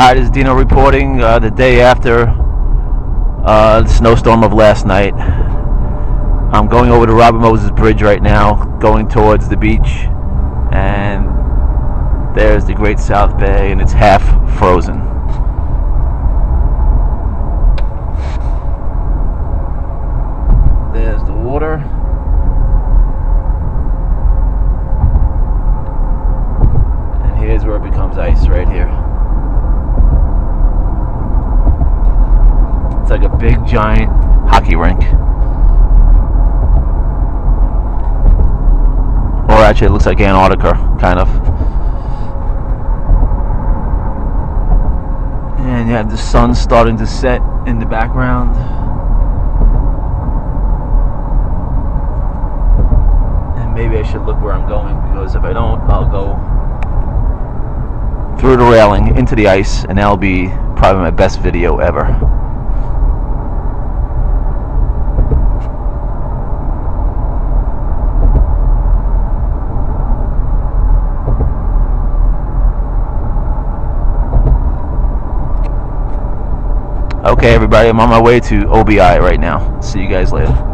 Hi, this is Dino reporting the day after the snowstorm of last night. I'm going over the Robert Moses Bridge right now, going towards the beach, and there's the Great South Bay, and it's half frozen. There's the water. And here's where it becomes ice right here. It's like a big giant hockey rink. Or actually it looks like Antarctica, kind of. And you have the sun starting to set in the background. And maybe I should look where I'm going, because if I don't, I'll go through the railing into the ice, and that'll be probably my best video ever. Okay, everybody, I'm on my way to OBI right now. See you guys later.